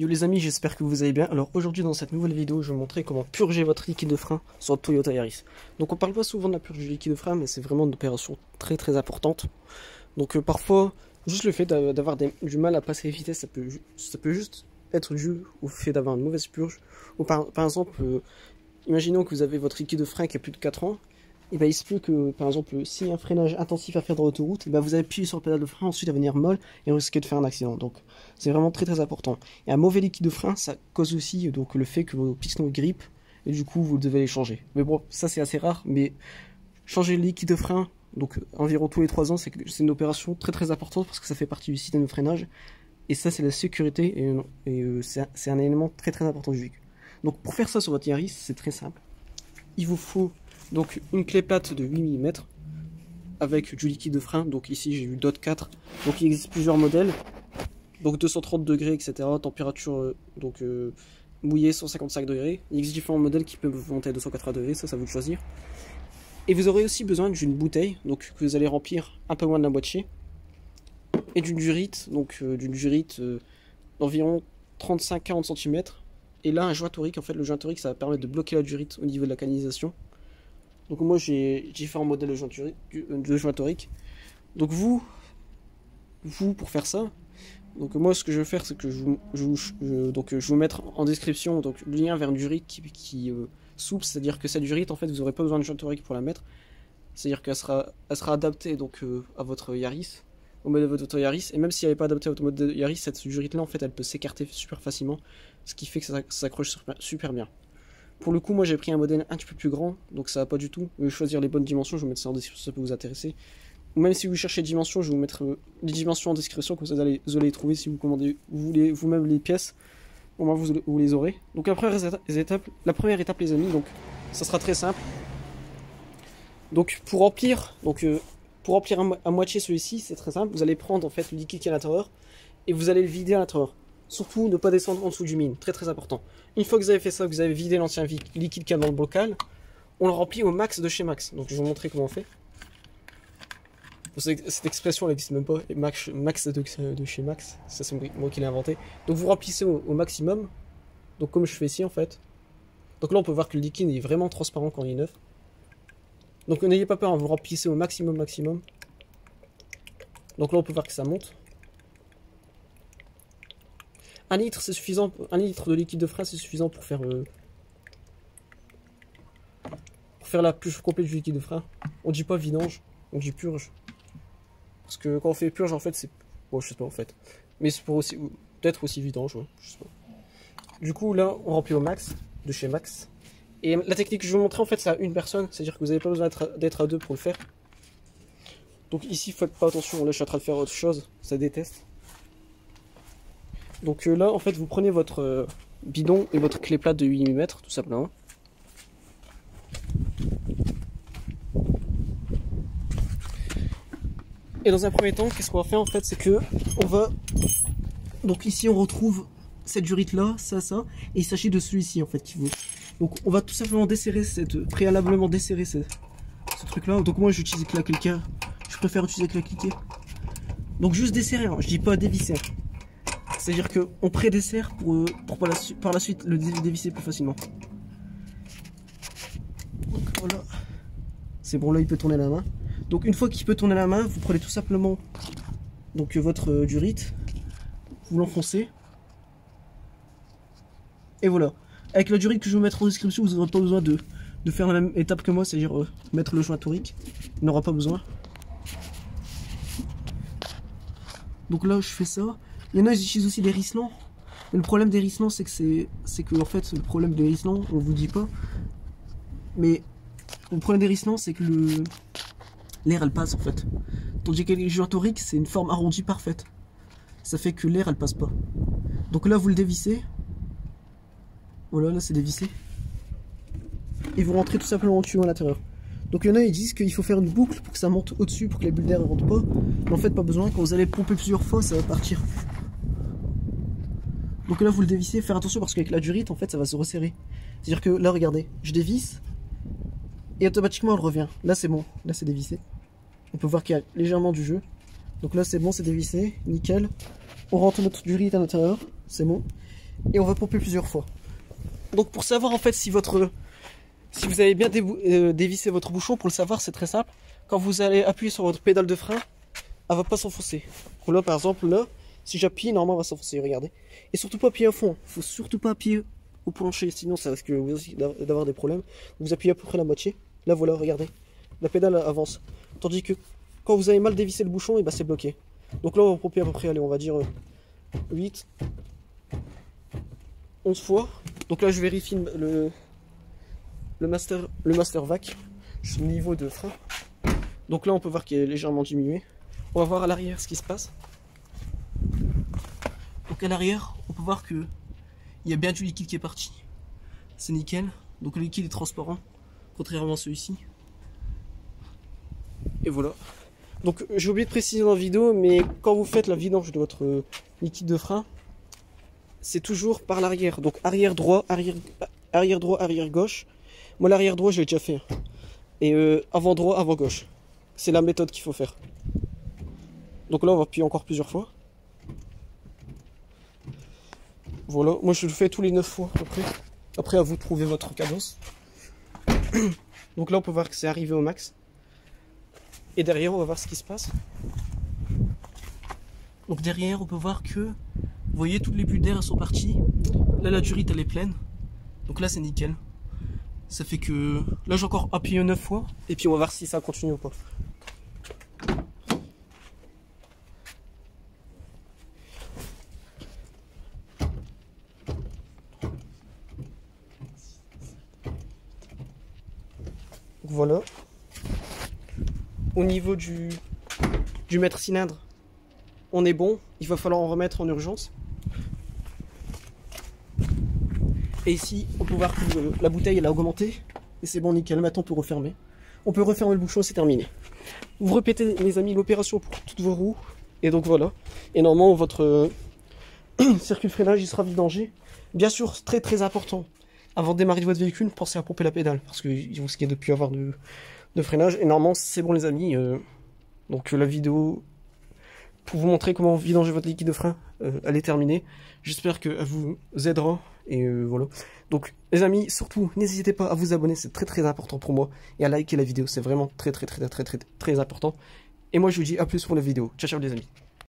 Yo les amis, j'espère que vous allez bien. Alors aujourd'hui dans cette nouvelle vidéo, je vais vous montrer comment purger votre liquide de frein sur le Toyota Yaris. Donc on parle pas souvent de la purge du liquide de frein, mais c'est vraiment une opération très importante. Donc parfois, juste le fait d'avoir du mal à passer les vitesses, ça peut juste être dû au fait d'avoir une mauvaise purge. Ou par exemple, imaginons que vous avez votre liquide de frein qui a plus de 4 ans. Et ben il se peut que, par exemple, s'il y a un freinage intensif à faire dans l'autoroute, et ben vous appuyez sur le pédale de frein, ensuite à venir molle et risquer de faire un accident. Donc c'est vraiment très important. Et un mauvais liquide de frein, ça cause aussi donc le fait que vos pistons grippent et du coup vous devez les changer. Mais bon, ça c'est assez rare, mais changer le liquide de frein, donc environ tous les 3 ans, c'est une opération très importante parce que ça fait partie du système de freinage. Et ça c'est la sécurité et c'est un élément très important du véhicule. Donc pour faire ça sur votre Yaris, c'est très simple. Il vous faut donc une clé plate de 8 mm avec du liquide de frein. Donc ici j'ai eu DOT 4. Donc il existe plusieurs modèles. Donc 230 degrés, etc. Température mouillée 155 degrés. Il existe différents modèles qui peuvent monter à 280 degrés, ça vous de choisir. Et vous aurez aussi besoin d'une bouteille, donc que vous allez remplir un peu moins de la moitié. Et d'une durite, d'environ 35-40 cm. Et là un joint torique, en fait le joint torique ça va permettre de bloquer la durite au niveau de la canalisation. Donc moi j'ai différents modèles de joint torique. Donc vous pour faire ça, donc moi ce que je vais faire c'est que je vais vous mettre en description donc le lien vers une durite qui souple, c'est-à-dire que cette durite en fait vous n'aurez pas besoin de joint torique pour la mettre. C'est-à-dire qu'elle sera adaptée donc à votre Yaris, au modèle de votre Yaris, et même si elle n'est pas adaptée à votre modèle de Yaris, cette durite là en fait elle peut s'écarter super facilement, ce qui fait que ça s'accroche super bien. Pour le coup, moi j'ai pris un modèle un petit peu plus grand, donc ça va pas du tout. Je vais choisir les bonnes dimensions, je vais mettre ça en description, ça peut vous intéresser. Ou même si vous cherchez les dimensions, je vais vous mettre les dimensions en description, comme ça vous allez les trouver si vous commandez vous-même les pièces. Au moins vous les aurez. Donc la première étape les amis, donc ça sera très simple. Donc pour remplir à moitié celui-ci, c'est très simple. Vous allez prendre en fait le liquide qui est à l'intérieur et vous allez le vider à l'intérieur. Surtout ne pas descendre en dessous du mine, très important. Une fois que vous avez fait ça, que vous avez vidé l'ancien liquide qu'il y a dans le bocal, on le remplit au max de chez Max. Donc je vais vous montrer comment on fait. Cette expression elle n'existe même pas, max de chez Max, ça c'est moi qui l'ai inventé. Donc vous remplissez au maximum, donc comme je fais ici en fait. Donc là on peut voir que le liquide est vraiment transparent quand il est neuf. Donc n'ayez pas peur, vous remplissez au maximum. Donc là on peut voir que ça monte. 1 litre c'est suffisant, 1 litre de liquide de frein c'est suffisant pour faire la purge complète du liquide de frein. On dit pas vidange, on dit purge. Parce que quand on fait purge en fait c'est... Bon je sais pas en fait. Mais c'est pour aussi peut-être aussi vidange, ouais, je sais pas. Du coup là on remplit au max de chez Max. Et la technique que je vais vous montrer en fait c'est à une personne, c'est-à-dire que vous n'avez pas besoin d'être à deux pour le faire. Donc ici faites pas attention, là je suis en train de faire autre chose, ça déteste. Donc là en fait vous prenez votre bidon et votre clé plate de 8 mm tout simplement. Et dans un premier temps qu'est-ce qu'on va faire en fait, c'est que on va... Donc ici on retrouve cette durite là, ça, et il s'agit de celui-ci en fait qui vaut. Donc on va tout simplement préalablement desserrer ce truc là. Donc moi j'utilise avec la cliquer, je préfère utiliser avec la cliquer. Donc juste desserrer, hein. Je dis pas dévisser. C'est-à-dire qu'on pré-dessert pour par la suite le dévisser plus facilement. Donc voilà. C'est bon, là il peut tourner la main. Donc une fois qu'il peut tourner la main, vous prenez tout simplement donc votre durite, vous l'enfoncez. Et voilà. Avec la durite que je vais mettre en description, vous n'aurez pas besoin de faire la même étape que moi, c'est-à-dire mettre le joint torique. Il n'aura pas besoin. Donc là je fais ça. Il y en a ils utilisent aussi des risselants. Mais le problème des risselants c'est que en fait le problème des risselants, on vous dit pas. Mais le problème des risselants c'est que l'air elle passe en fait. Tandis que les joints toriques c'est une forme arrondie parfaite. Ça fait que l'air elle passe pas. Donc là vous le dévissez. Voilà, là c'est dévissé. Et vous rentrez tout simplement le tuyau à l'intérieur. Donc il y en a ils disent qu'il faut faire une boucle pour que ça monte au-dessus, pour que les bulles d'air ne rentrent pas. Mais en fait pas besoin, quand vous allez pomper plusieurs fois ça va partir. Donc là vous le dévissez, faire attention parce qu'avec la durite en fait ça va se resserrer. C'est-à-dire que là regardez, je dévisse et automatiquement elle revient. Là c'est bon, là c'est dévissé. On peut voir qu'il y a légèrement du jeu. Donc là c'est bon, c'est dévissé, nickel. On rentre notre durite à l'intérieur, c'est bon. et on va pomper plusieurs fois. Donc pour savoir en fait si vous avez bien dévissé votre bouchon, pour le savoir c'est très simple. Quand vous allez appuyer sur votre pédale de frein, elle va pas s'enfoncer. Là par exemple, là, si j'appuie, normalement elle va s'enfoncer, regardez. Et surtout pas appuyer à fond, faut surtout pas appuyer au plancher, sinon ça risque aussi d'avoir des problèmes. Vous appuyez à peu près la moitié, là voilà, regardez. La pédale avance. Tandis que quand vous avez mal dévissé le bouchon, et ben c'est bloqué. Donc là on va pomper à peu près, allez on va dire 8, 11 fois. Donc là je vérifie le master vac, le niveau de frein. Donc là on peut voir qu'il est légèrement diminué. On va voir à l'arrière ce qui se passe. Donc à l'arrière on peut voir que il y a bien du liquide qui est parti. C'est nickel. Donc le liquide est transparent, contrairement à celui-ci. Et voilà. Donc j'ai oublié de préciser dans la vidéo, mais quand vous faites la vidange de votre liquide de frein, c'est toujours par l'arrière. Donc arrière droit, arrière gauche. Moi l'arrière droit je l'ai déjà fait. Et avant droit, avant gauche. C'est la méthode qu'il faut faire. Donc là on va appuyer encore plusieurs fois. Voilà, moi je le fais tous les 9 fois après. Après à vous de trouver votre cadence. Donc là on peut voir que c'est arrivé au max. Et derrière on va voir ce qui se passe. Donc derrière on peut voir que, vous voyez, toutes les bulles d'air sont parties. Là la durite elle est pleine. Donc là c'est nickel. Ça fait que, là j'ai encore appuyé 9 fois. Et puis on va voir si ça continue ou pas. Voilà. Au niveau du mètre cylindre, on est bon. Il va falloir en remettre en urgence. Et ici, on peut voir que la bouteille elle a augmenté. Et c'est bon, nickel. Maintenant, on peut refermer. On peut refermer le bouchon, c'est terminé. Vous répétez, les amis, l'opération pour toutes vos roues. Et donc voilà. Et normalement, votre circuit de freinage, il sera vidangé. Bien sûr, c'est très très important. Avant de démarrer votre véhicule, pensez à pomper la pédale. Parce qu'il risque de plus avoir de freinage. Et normalement, c'est bon, les amis. Donc la vidéo pour vous montrer comment vidanger votre liquide de frein, elle est terminée. J'espère qu'elle vous aidera. Et voilà. Donc les amis, surtout, n'hésitez pas à vous abonner. C'est très très important pour moi. Et à liker la vidéo. C'est vraiment très important. Et moi, je vous dis à plus pour la vidéo. Ciao, ciao les amis.